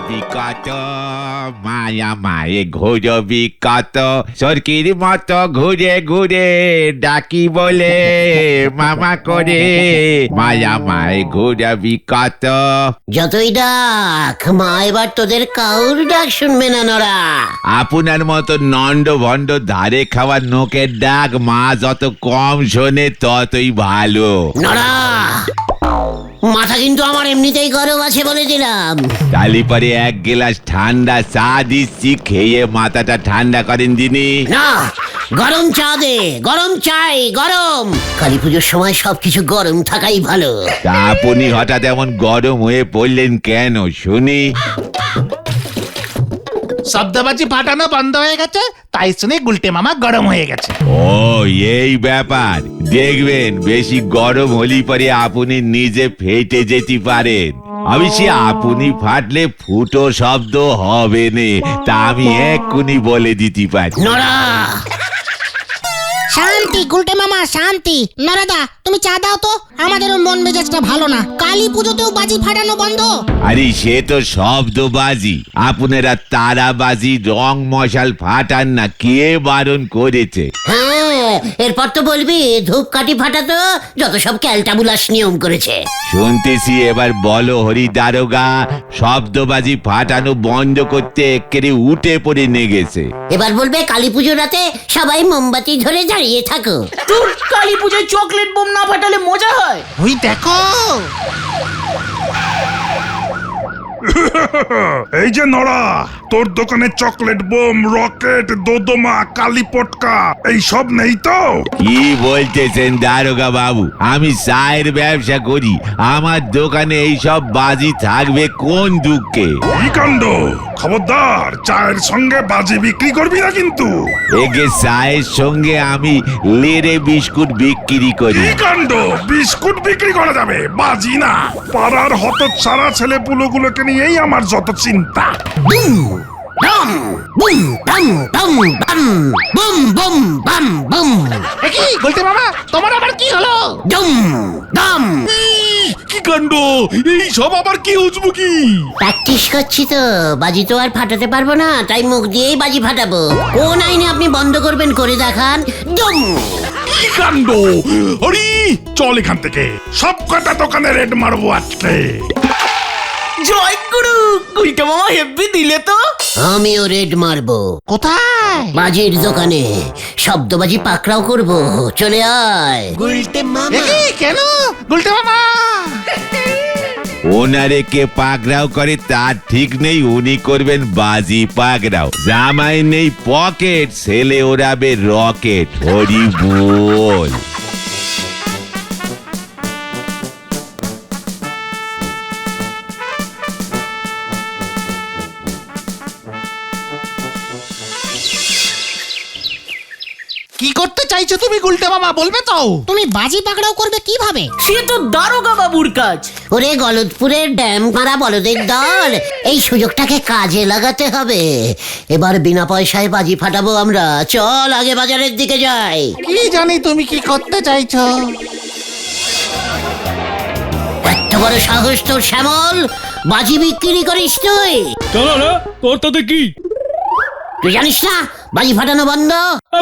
ঘুরবি কত মায়া মায়ে ঘুরবি কত সরকির মতো ঘুরে ঘুরে ডাকি বলে মামা করে মায়া মায়ে ঘুরবি কত। যতই ডাক মা এবার তোদের কাউর ডাক শুনবে না নরা। আপনার মতো নন্ড ভণ্ড ধারে খাওয়ার নোকের ডাক মা যত কম শোনে ততই ভালো। নরা মাথা কিন্তু আমার এমনিতেই গরম আছে বলে দিলাম। তালি পরে এক গ্লাস ঠান্ডা চা দিচ্ছি, খেয়ে মাথাটা ঠান্ডা করেন দিনি। না, গরম চা দে, গরম চাই, গরম। কালী পুজোর সময় সবকিছু গরম থাকাই ভালো। তা আপনি হঠাৎ এমন গরম হয়ে পড়লেন কেন শুনি? শব্দবাজি ফাটানো বন্ধ হয়ে গেছে, তাই শুনে গুলটে মামা গরম হয়ে গেছে। ও এই ব্যাপার, দেখবেন বেশি গরম হলি পরে আপনি নিজে ফেটে যেতে পারেন। অবশ্যই আপনি ফাটলে ফুটো শব্দ হবে না, তা আমি এক্ষুনি বলে দিতে পারি। নরা শান্তি গুলটে মামা শান্তি। নরাদা তুমি চা দাও তো, আমাদেরও মন মেজাজটা ভালো না। কালী পুজোতেও বাজি ফাটানো বন্ধ। আরে সে তো শব্দবাজি, আপনারা তারাবাজি রং মশাল ফাটান না, কে বারণ করেছে? হ্যাঁ, এরপর তো বলবি ধূপকাঠি ফাটাতো যত সব ক্যালটাবুলাস নিয়ম করেছে। শুনতেছি এবার বলো হরি দারোগা, শব্দবাজি ফাটানো বন্ধ করতে একেবারে উঠে পড়ে নেগেছে। এবার বলবে কালী পুজো রাতে সবাই মোমবাতি ধরে দাঁড়িয়ে থাকো। তোর কালী পুজোয় চকলেট বোম না ফাটালে মজা হয়? ওই দেখো এই যে নড়া, তোর দোকানে চকলেট বোম, রকেট, দোদমা, কালী পটকা এই সব নেই তো? কি বলতেছেন দারোগা বাবু? আমি চায়ের ব্যবসা করি, আমার দোকানে এই সব বাজি থাকবে কোন দুঃখে? কি কাণ্ড! খবরদার, চায়ের সঙ্গে বাজি বিক্রি করবি না কিন্তু। একে চায়ের সঙ্গে আমি লেরে বিস্কুট বিক্রি করি। কি কাণ্ড! বিস্কুট বিক্রি করা যাবে, বাজি না? পাড়ার হতচ্ছাড়া ছেলে পুলোগুলোকে নিয়েই আমার যত চিন্তা। ডম বুম ডম ডম বম বুম বুম বম বুম কি গুলটে মামা, তোমার আবার কি হলো? ডম ডম। কি কাণ্ড! এই সব আবার কি উজবুকি? প্র্যাকটিস করছি তো, বাজি তো আর ফাটাতে পারবো না, তাই মুখ দিয়েই বাজি ফাটাবো। কোন আইনে আপনি বন্ধ করবেন করে দেখান। ডম। কি কাণ্ড! হরি, চল এখান থেকে, সব কটা দোকানে রেড মারবো আজকে। জয় গুরু, গুলটে মামা হেব্বি দিলে তো। আমিও রেড মারবো। কোথায়? বাজির দোকানে শব্দবাজি পাকড়াও করবো, চলে আয়। গুলটে মামা কেন গুলটে মামা? ওনারে কে পাকড়াও করে তার ঠিক নেই, উনি করবেন বাজি পাকড়াও। জামাই নেই পকেট, ছেলে ওড়াবে রকেট। হরি বল। কি করতে চাইছো তুমি গুলটে মামা, বলবে তো? তুমি বাজি পাকড়াও করবে কিভাবে? সে তো দারোগা বাবুর কাজ। ওরে গলদপুরের ড্যাম মারা বলদের দল, এই সুযোগটাকে কাজে লাগাতে হবে। এবার বিনা পয়সায় বাজি ফাটাবো আমরা। চল আগে বাজারের দিকে যাই। কি জানি তুমি কি করতে চাইছো। এত বড় সাহস তোর শ্যামল, বাজি বিক্রি করিস তুই? চলো না, তোর তাতে কি? তুই জানিস না বাজি ফাটানো বন্ধ?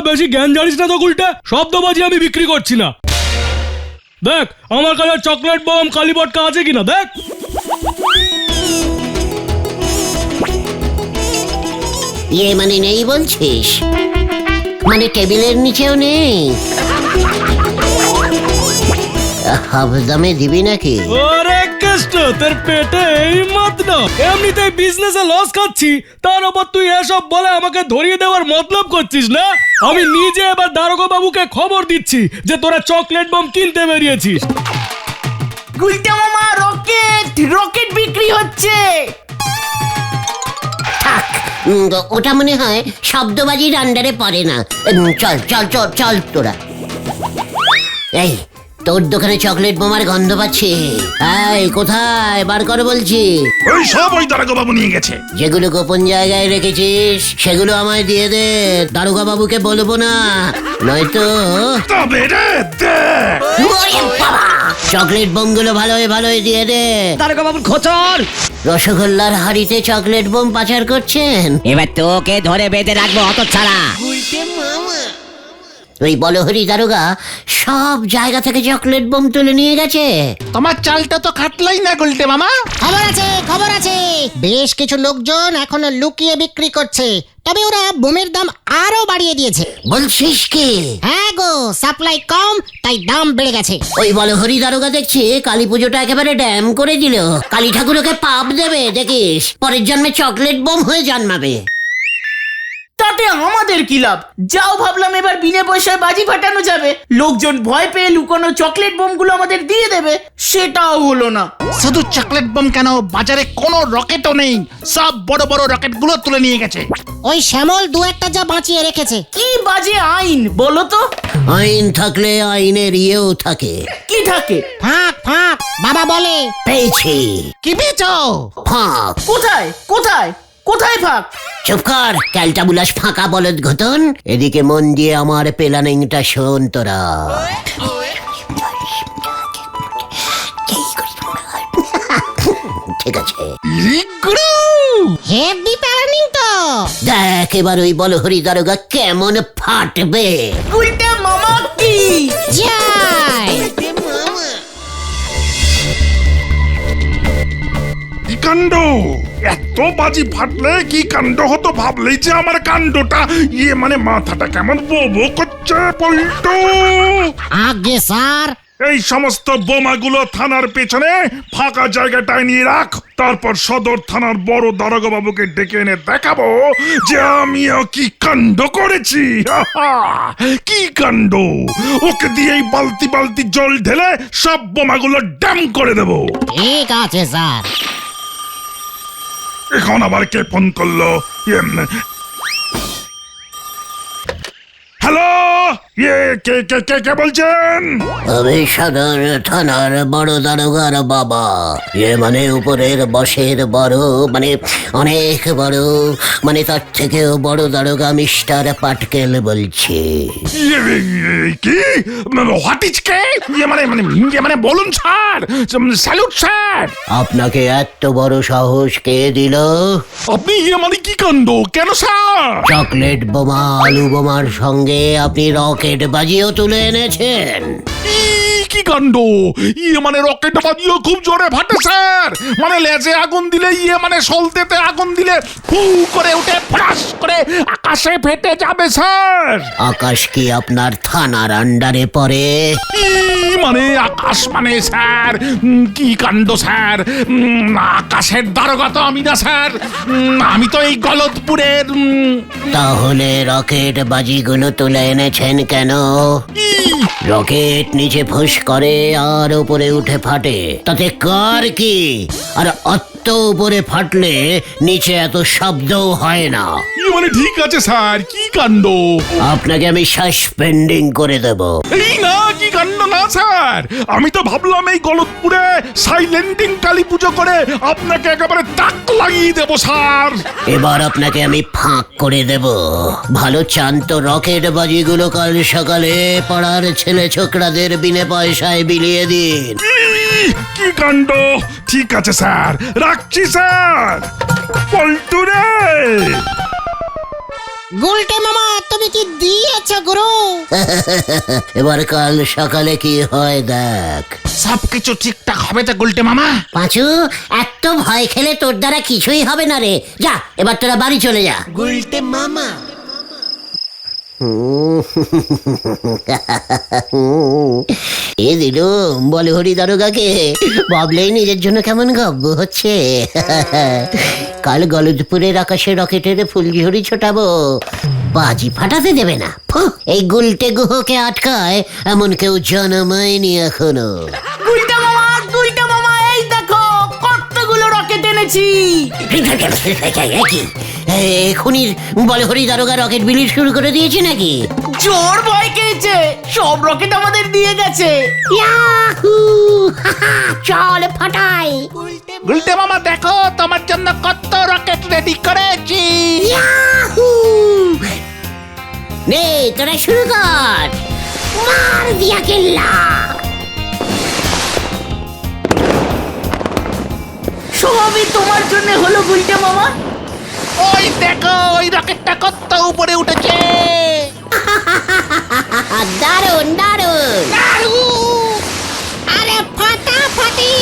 বেশি জ্ঞান জানিস না তো গুলটা, শব্দবাজি আমি বিক্রি করছি না। দেখ আমার কাছে চকলেট বোম, কালী পটকা আছে কিনা দেখ। ইয়ে মানে নেই বলছিস? মানে টেবিলের নিচেও নেই? হাফদামে দিবি নাকি? ওরে কষ্ট, তোর পেটে এই মত না। এমনিতেই বিজনেসে লস খাচ্ছি, তার উপর তুই এসব বলে আমাকে ধরিয়ে দেওয়ার মতলব করছিস না? আমি নিজে এবার দারোগা বাবুকে খবর দিচ্ছি যে তোরা চকলেট বোম কিনতে বেরিয়েছিস। গুলটে মামা রকেট, রকেট বিক্রি হচ্ছে। থাক, ওটা মনে হয় শব্দবাজির আন্ডারে পড়ে না। চল চল চল চল তোরা। এই তোর দোকানে চকলেট বোমার গন্ধ পাচ্ছি। এই কোথায় বার কর বলছি। ওই সব ওই দারোগা বাবু নিয়ে গেছে। যেগুলো গোপন জায়গায় রেখেছিস সেগুলো আমায় দিয়ে দে, দারোগা বাবুকে বলবো না, নয়তো তবে রে দে। ওরে বাবা! চকলেট বোমগুলো ভালোই ভালোই দিয়ে দে। দারোগা বাবুর খোঁচর। রসগোল্লার হাড়িতে চকলেট বোম পাচার করছেন। এবার তোকে ধরে বেঁধে রাখবো অত ছাড়া। ওই বলহরি দারোগা সব জায়গা থেকে চকলেট বোম তুলে নিয়ে গেছে। তোমার চালটা তো খাটলাই না গুলটে মামা। খবর আছে, খবর আছে। বেশ কিছু লোকজন এখনো লুকিয়ে বিক্রি করছে, তবে ওরা বোমের দাম আরো বাড়িয়ে দিয়েছে। বলছিস কি? হ্যাঁ গো, সাপ্লাই কম তাই দাম বেড়ে গেছে। ওই বলহরি দারোগা দেখছি কালী পুজোটা একেবারে ড্যাম করে দিল। কালী ঠাকুরকে পাপ দেবে দেখিস, পরের জন্মে চকলেট বোম হয়ে জন্মাবে। তাতে আমাদের কি লাভ? যাও ভাবলাম এবার বিনা পয়সায় বাজি ফাটানো যাবে, লোকজন ভয় পেয়ে লুকোনো চকলেট বোমগুলো আমাদের দিয়ে দেবে, সেটাও হলো না। শুধু চকলেট বোম কেন, বাজারে কোনো রকেটও নেই, সব বড় বড় রকেটগুলো তুলে নিয়ে গেছে। ওই শ্যামল দু একটা যা বাঁচিয়ে রেখেছে। কি বাজে আইন বলো তো? আইন থাকলে আইনের ইয়েও থাকে। কি থাকে? ফাঁক ফাঁক বাবা বলে। পেয়েছি। কি পেয়েছো? ফাঁক। কোথায় কোথায় কোথায় ফাঁক? চুপ কর ক্যালটা বুলাস, ফাঁকা বলদ ঘটন। এদিকে মন দিয়ে আমার প্ল্যানিংটা শোন তোরা। ঠিক আছে, হেভি প্ল্যানিং তো। দেখ এবার ওই বলহরি দারোগা কেমন ফাটবে। গুলটে মামা কি যাই। কি কাণ্ড! এত বাজি ফাটলে কি কাণ্ড হতো ভাবলেই যে আমার কাণ্ডটা মানে মাথাটা কেমন বো করছে পল্টু। আগে স্যার, এই সমস্ত বোমাগুলো থানার পেছনে ফাঁকা জায়গাটায় নিয়ে রাখ, তারপর সদর থানার বড় দারোগা বাবুকে ডেকে এনে দেখাবো যে আমিও কি কাণ্ড করেছি। কি কাণ্ড! ওকে দিয়ে এই বালতি বালতি জল ঢেলে সব বোমাগুলো ড্যাম করে দেবো। ঠিক আছে স্যার। এখন আবার কে ফোন করলো? হ্যালো, কে কে কে কে বলছেন? আমি সদর থানার বড় দারোগার বাবা। মানে উপরের বসের বড়, মানে অনেক বড়, মানে তার থেকেও বড় দারোগা মিস্টার পাটকেল বলছি। কি হোয়াট ইজ কে? মানে বলুন স্যার, স্যালুট স্যার। আপনাকে এত বড় সাহস কে দিল? আপনি মানে কি কাণ্ড? কেন স্যার? চকলেট বোমা আলু বোমার সঙ্গে আপনি রকেট বাজিও তুলে এনেছেন। কি কাণ্ড! মানে রকেট বাজিও খুব জোরে ফাটে স্যার। মানে লেজে আগুন দিলে মানে সলতেতে আগুন দিলে ফু করে উঠে ফ্রাস করে আকাশে ফেটে যাবে স্যার। আকাশ কি আপনার থানার আন্ডারে পড়ে? মানে আকাশ মানে স্যার, কি কাণ্ড স্যার! আকাশের দারোগা তো আমি না স্যার, আমি তো এই গলতপুরের। তাহলে রকেট বাজিগুলো তুলে এনেছেন কেন? রকেট নিচে ফুস করে আর উপরে উঠে ফাটে, তাতে কার কি? আর অত উপরে ফাটলে নিচে এত শব্দও হয় না। মানে ঠিক আছে স্যার, কি কাণ্ড! আপনাকে আমি সাসপেন্ডিং করে দেব। এই না, কি কাণ্ড না স্যার! আমি তো ভাবলাম এই গলতপুরে সাইলেন্টিং কালী পুজো করে আপনাকে একেবারে তাক লাগিয়ে দেব স্যার। এবার আপনাকে আমি ফাঁক করে দেব। ভালো চান তো রকেট বাজিগুলো কাল সকালে পাড়ার ছেলে ছোকরাদের বিনে পয়সায় বিলিয়ে দিন। কি কাণ্ড! ঠিক আছে স্যার, রাখছি স্যার। পল্টু রে! গুলটে মামা তুমি কি দিয়েছো গুরু? এবার কাল সকালে কি হয় দেখ। সবকিছু ঠিকঠাক হবে তো গুলটে মামা? পাঁচু, এত ভয় খেলে তোর দ্বারা কিছুই হবে না রে। যা এবার তোরা বাড়ি চলে যা। গুলটে মামা এ দিল বলহরি দারোগাকে, ভাবলেই নিজের জন্য কেমন গব্ব হচ্ছে। কাল গলদপুরের আকাশে রকেটের ফুলঝুরি ছোটাবো, বাজি ফাটাতে দেবে না। এই গুলটে গুহকে আটকায় এমন কেউ জন্মায়নি এখনো। গুলটে মামা এই দেখো কতগুলো রকেট এনেছি। এখনই বলহরি দারোগা রকেট বিলি শুরু করে দিয়েছে নাকি? জোর ভয় খেয়েছে, সব রকেট আমাদের দিয়ে গেছে। ইয়াহু! চল ফাটাই। গুলটে মামা দেখো তোমার জন্য কত রকেট রেডি করেছি। ইয়াহু! নে তোরা শুরু কর, মার দিয়া কেল্লা। সবই তোমার জন্য হলো গুলটে মামা। ওই দেখো ওই রকেটটা কত উপরে উঠেছে। দারুন দারুন। আরে ফাটাফাটি!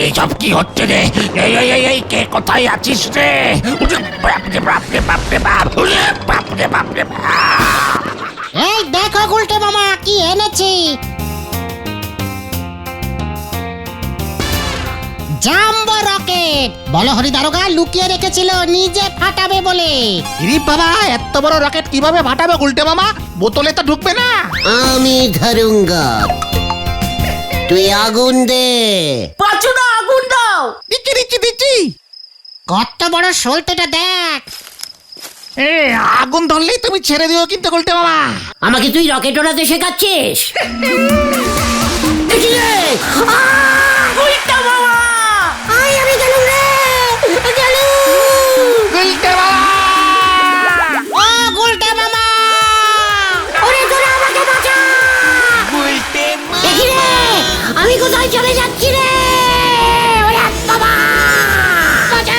এইসব কি হচ্ছে রে? এই কে কোথায় আছিস রে? এই দেখো গুলটে মামা কি এনেছি। জাম্বো রকেট বলো হরি দারোগা লুকিয়ে রেখেছিল নিজে ফাটাবে বলে। ইরি বাবা, এত বড় রকেট কিভাবে ফাটাবে গুলটে মামা? বোতলে তো ঢুকবে না। আমি ধরুঙ্গা, তুই আগুন দে। পাঁচু না, আগুন দাও। দিচ্ছি। কত বড় সলতেটা দেখ। এ আগুন ধরলেই তুমি ছেড়ে দিও কিন্তু গুলটে মামা। আমাকে তুই রকেট ওড়াতে শেখাচ্ছিস? দেখি রে। গুলটে মামা! আয় আমি গেলুম রে, গেলুম। গুলটে মামা! ও গুলটে মামা! ওরে তোরা আমাকে বাঁচা। দেখি রে, আমি কোথায় চলে যাচ্ছি রে। ওরে বাবা, বাঁচা।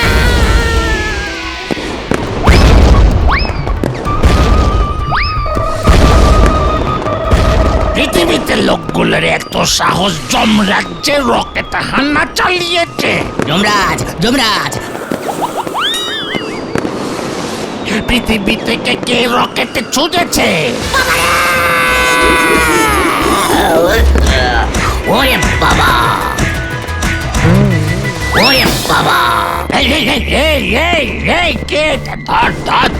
পৃথিবীতে লোকগুলোর এত সাহস যমরাজ্যে রকেট হান্না চালিয়েছে। যমরাজ পৃথিবী থেকে কে রকেটে ছুটেছে? ওরে বাবা, ওরে বাবা। কে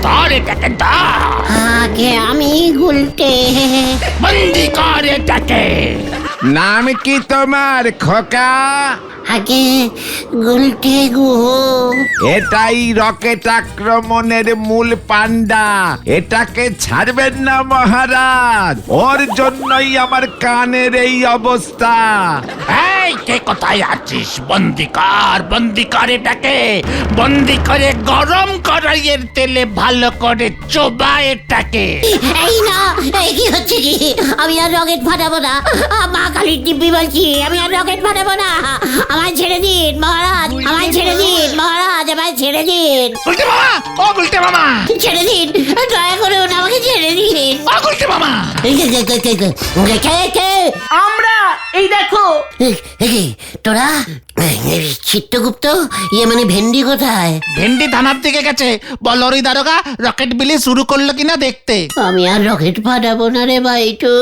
ধর এটাকে ধর, আগে আমি গুলটে। বন্দি কর এটাকে। নাম কি তোমার খোকা? আগে গুলটে গো। এটাই রকেট আক্রমণের মূল পান্ডা, এটাকে ছাড়বেন না মহারাজ, ওর জন্যই আমার কানের এই অবস্থা। এই কে কোথায় আছিস? বন্দি কর এটাকে। বন্দি করে গরম কড়াইয়ের তেলে ভালো করে চোবা এটাকে। এই না, এই কি হচ্ছে কি? আমি আর রকেট ফাটাবো না। মা কালীর দিব্যি বলছি, আমি আর রকেট ফাটাবো না। আমায় ছেড়ে দিন মহারাজ, আমায় ছেড়ে দিন মহারাজ, আমায় ছেড়ে দিন। গুলটে মামা, ও গুলটে মামা, ছেড়ে দিন, দয়া করুন আমাকে ছেড়ে দিন। ও গুলটে মামা। কে? আমরা, এই দেখো। তোরা? চিত্তগুপ্ত, ইয়ে মানে ভেন্ডি কোথায়? ভেন্ডি থানার দিকে গেছে। বল হরি দারোগা রকেট বিলি শুরু করলো কিনা দেখতে। আমি আর রকেট ফাটাবো না রে বাইটু।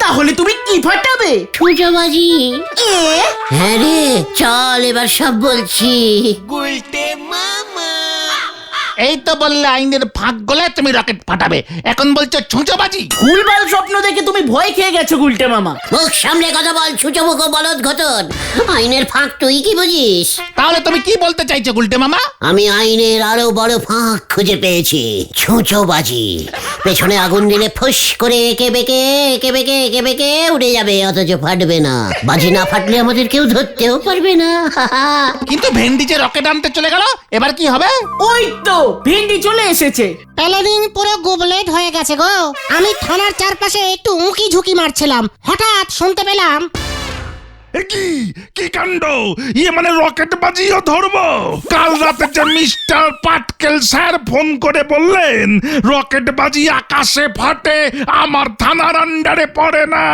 তাহলে তুমি কি ফাটাবে? সুজবাজি। হ্যাঁ রে, চল এবার সব বলছি। এই তো বললে আইনের ফাঁক গলে তুমি রকেট ফাটাবে, এখন বলছো ছুঁচোবাজি। ভুলভাল স্বপ্ন দেখে তুমি ভয় খেয়ে গেছো গুলটে মামা। মুখ সামনে কথা বল, ছুচোমুখ বলদ ঘটন। আইনের ফাঁক তুই কি বুঝিস? তাহলে তুমি কি বলতে চাইছো গুলটে মামা? আমি আইনের আরো বড় ফাঁক খুঁজে পেয়েছি, ছুঁচোবাজি। পেছনে আগুন দিলে ফুস করে একে বেঁকে উড়ে যাবে, অথচ ফাটবে না। বাজি না ফাটলে আমাদের কেউ ধরতেও পারবে না। কিন্তু ভেন্ডি যে রকেট আনতে চলে গেল, এবার কি হবে? ওই তো ভেন্ডি চলে এসেছে। প্যালেনিন পুরো গুবলেট হয়ে গেছে গো। আমি থানার চারপাশে একটু উঁকি ঝুঁকি মারছিলাম, হঠাৎ শুনতে পেলাম এ কি কাণ্ড! ইয়ে মানে রকেট বাজিও ধরবো? কাল রাতে যে মিস্টার পাটকেল স্যার ফোন করে বললেন রকেট বাজি আকাশে ফাটে, আমার থানার আন্ডারে পড়ে না।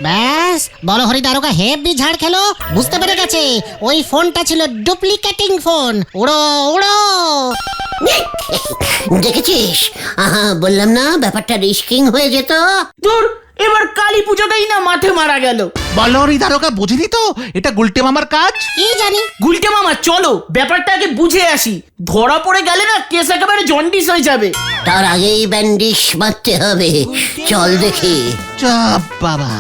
ব্যাস বলো হরি দারোগা হেভি ঝাড় খেলো, বুঝতে পেরে গেছে ওই ফোনটা ছিল ডুপ্লিকেটিং ফোন। উড়ো উড়ো। দেখেছিস? বললাম না ব্যাপারটা রিস্কিং হয়ে যেত। দূর, এবার কালী পুজোটাই না মাঠে মারা গেল। বলো হরি দারোগা বুঝিনি তো এটা গুলটে মামার কাজ। কি জানি। গুলটে মামা চলো ব্যাপারটা আগে বুঝে আসি, ধরা পড়ে গেলে না কেস একেবারে জন্ডিস হয়ে যাবে। তার আগেই ব্যান্ডিশ মারতে হবে। চল দেখি। চাপ বাবা।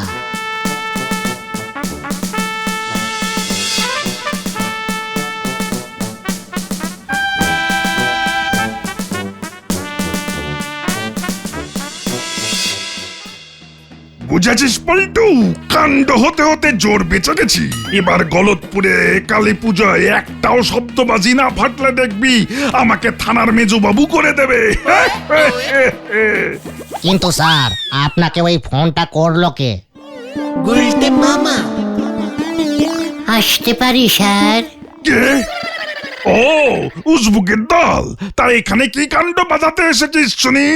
বুঝেছিস পল্টু, কাণ্ড হতে হতে জোর বেঁচে গেছি। এবার গলতপুরে কালী পুজোয় একটাও শব্দবাজি না ফাটলে দেখবি আমাকে থানার মেজবাবু করে দেবে। কিন্তু স্যার আপনাকে ওই ফোনটা করলো কে? গুলটে মামা। আসতে পারি স্যার? কে? ও, উজবুকের দল। তা এখানে কি কাণ্ড বাজাতে এসেছিস শুনি?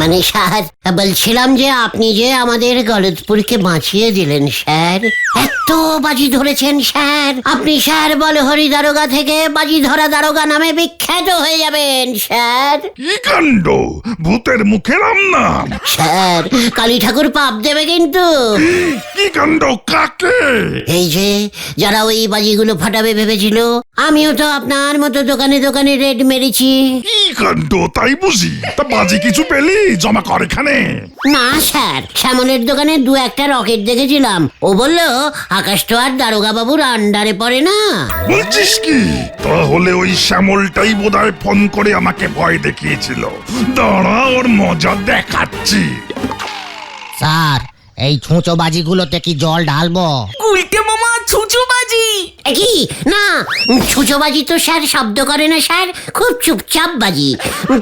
মানে স্যার, বলছিলাম যে আপনি যে আমাদের গলতপুরকে বাঁচিয়ে দিলেন স্যার, এত বাজি ধরেছেন স্যার, আপনি স্যার বলহরি দারোগা থেকে বাজি ধরা দারোগা নামে বিখ্যাত হয়ে যাবেন স্যার। কি কাণ্ড! ভূতের মুখে রাম নাম। স্যার, কালী ঠাকুর পাপ দেবে কিন্তু। কি কাণ্ড! কাকে? এই যে যারা ওই বাজিগুলো ফাটাবে ভেবেছিল, আমিও তো আপনার মতো দোকানে দোকানে রেড মেরেছি। কি কাণ্ড তাই বুঝি? তা বাজি কিছু পেলি? জমা কর এখানে। না স্যার, শ্যামলের দোকানে দু একটা রকেট দেখেছিলাম। ও বললো আকাশ তো আর দারোগা বাবুর আন্ডারে পড়ে না। বলছিস কি? তাহলে ওই শ্যামলটাই বোধহয় ফোন করে আমাকে ভয় দেখিয়েছিল। দাঁড়া, ওর মজা দেখাচ্ছি। স্যার এই ছুঁচো বাজিগুলোতে কি জল ঢালবো? গুলটে মামা ছুঁচো বাজি। কি না, ছুঁচো বাজি তো স্যার শব্দ করে না স্যার, খুব চুপচাপ বাজি।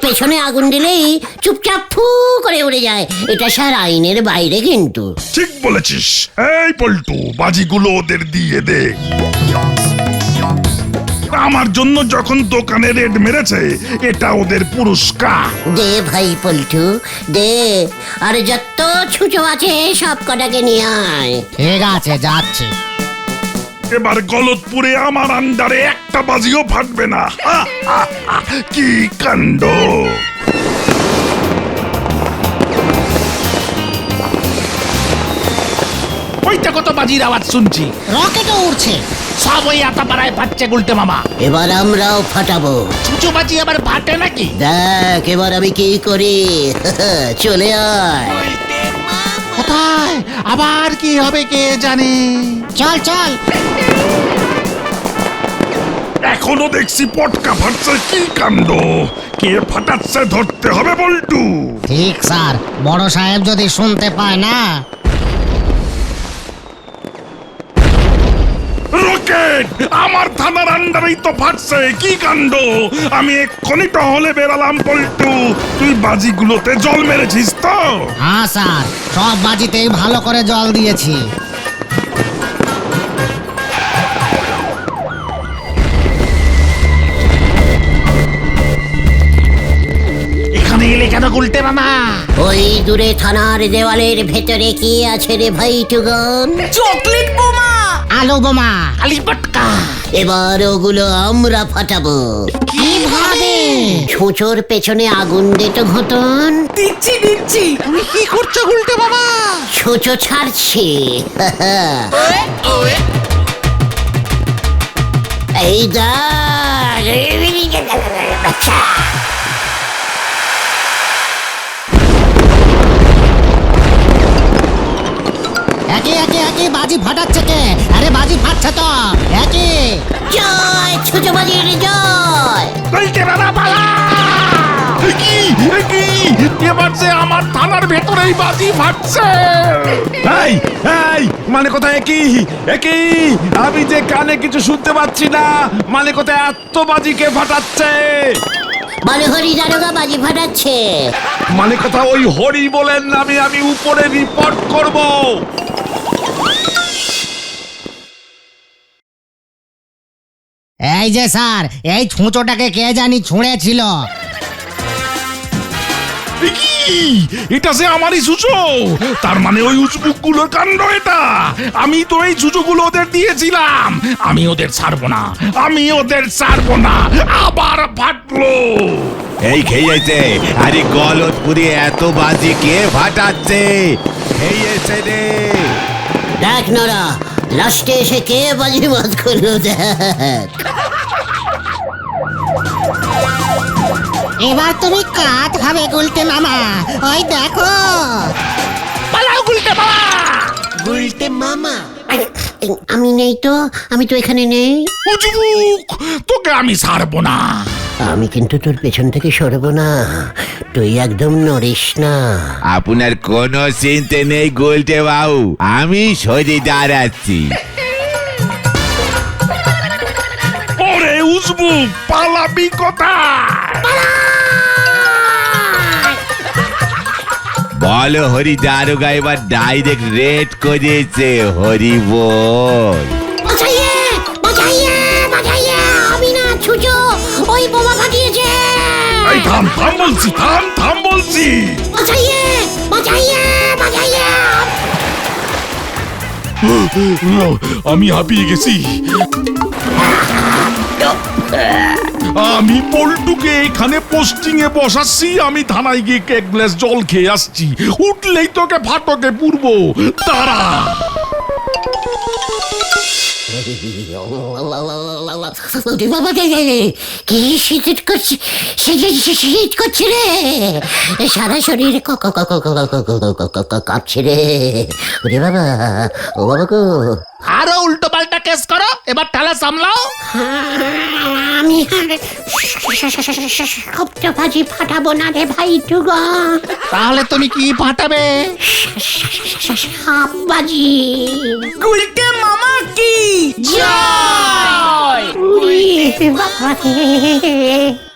পেছনে আগুন দিলেই চুপচাপ ফু করে উড়ে যায়। এটা স্যার আইনের বাইরে কিন্তু। ঠিক বলেছিস। এই পল্টু, বাজিগুলো ওদের দিয়ে দে। আমার জন্য যখন দোকানে রেড মেরেছে, এটা ওদের পুরস্কার। দে ভাই পল্টু দে, আর যত ছুঁচো আছে সব কটাকে নিয়ে আয়। ঠিক আছে, যাচ্ছে। এবার গলতপুরে আমার আন্ডারে একটা বাজিও ফাটবে না। হা, হা, হা। কি কাণ্ড! ওইটা কত বাজির আওয়াজ শুনছি। রকেটও উড়ছে। সব ওই আতাপাড়ায় ফাটছে গুলটে মামা। এবার আমরাও ফাটাবো। ছুঁচো বাজি আবার ফাটে নাকি? দেখ এবার আমি কি করি। চলে আয়। কোথায় আবার কি হবে কে জানে। চল চল। এখনো দেখছি পটকা ফাটছে। কি কাণ্ড! কে ফাটাচ্ছে ধরতে হবে বল্টু। ঠিক স্যার, বড় সাহেব যদি শুনতে পায় না। রকেট আমার থানার আন্ডারেই তো ফাটছে। কি কাণ্ড! আমি এক্ষুনি টহলে বেরালাম পল্টু। তুই বাজিগুলোতে জল মেরেছিস তো? হ্যাঁ স্যার, সব বাজিতেই ভালো করে জল দিয়েছি। এখানে এলে কেন গুলটে মামা? ওই দূরে থানার দেওয়ালের ভেতরে কি আছে রে ভাই টুগন? চকলেট বোমা। আলু বোমা। কালী পটকা। এবার ওগুলো আমরা ফাটাবো। কিভাবে? ছুঁচোর পেছনে আগুন দে তো ঘটন। দিচ্ছি দিচ্ছি। তুমি কি করছো গুলটে মামা? ছুঁচো ছাড়ছি। এই আচ্ছা, একে একে একে বাজি ফাটাচ্ছে কে? আরে বাজি ফাটছে তো। একে জয় ছুঁচো বাজির জয়। বলতে বাবা পালা! কি কি এবার যে আমার থানার ভেতরেই বাজি ফাটছে। এই এই মানে কোথায় একই একই, আমি যে কানে কিছু শুনতে পাচ্ছি না। মানে কোথায় এত বাজিকে ফাটাচ্ছে? বলহরি দারোগা বাজি ফাটাচ্ছে। মানে কথা ওই হরি বলেন, আমি উপরে রিপোর্ট করব। এই যে স্যার, এই ছুঁচোটাকে কে জানি ছুঁড়েছিল। কি? এটা যে আমারই সুচো। তার মানে ওই উজবুকগুলোর কাণ্ড এটা। আমি তো এই সুচোগুলো ওদের দিয়েছিলাম। আমি ওদের ছাড়বো না, আমি ওদের ছাড়বো না। আবার ফাটলো। এই খেয়েছে, আরে গলতপুরে এত বাজি কে ফাটাচ্ছে? খেয়েছে রে। দেখ নরা, লাস্টে এসে কে বাজি মাত করলো দেখ। এবার তুমি কাত হবে গুলটে মামা, ওই দেখো। পালাও গুলটে মামা। গুলটে মামা, আমি নেই তো, আমি তো এখানে নেই। উজবুক, তোকে আমি ছাড়বো না। আমি কিন্তু তোর পেছন থেকে সরবো না, তুই একদম নড়িস না। আপনার কোনো চিন্তা নেই গুলটে বাবু, আমি সরে দাঁড়াচ্ছি। ওরে উজবুক, পালাবি কোথায়? বলো হরি দারোগা এবার ডাইরেক্ট রেড করেছে, হরি বল। বাঁচাইয়ে, বাঁচাইয়ে, বাঁচাইয়ে, আমি না ছুচো, ওই বোমা ফাটিয়েছে। এই থাম থাম বলছি, থাম থাম বলছি। বাঁচাইয়ে, বাঁচাইয়ে, বাঁচাইয়ে। আমি হাঁপিয়ে গেছি। আমি পল্টুকে এখানে পোস্টিং এ বসাচ্ছি, আমি থানায় গিয়ে এক গ্লাস জল খেয়ে আসছি, উঠলেই তোকে ফাটকে পুরবো, তারা। কি শীত করছে, শীত করছে রে, সারা শরীর কাঁপছে রে। ওরে বাবা, ও বাবা গো, আরো উল্টো পাল্টা কেস করো, এবার ঠেলা সামলাও। আমি সপ্তভাজি ফাটাবো না রে ভাই টুগা। তাহলে তুমি কি ফাটাবে? সাপ বাজি। গুলটে মামা কি জয়। বাবা রে।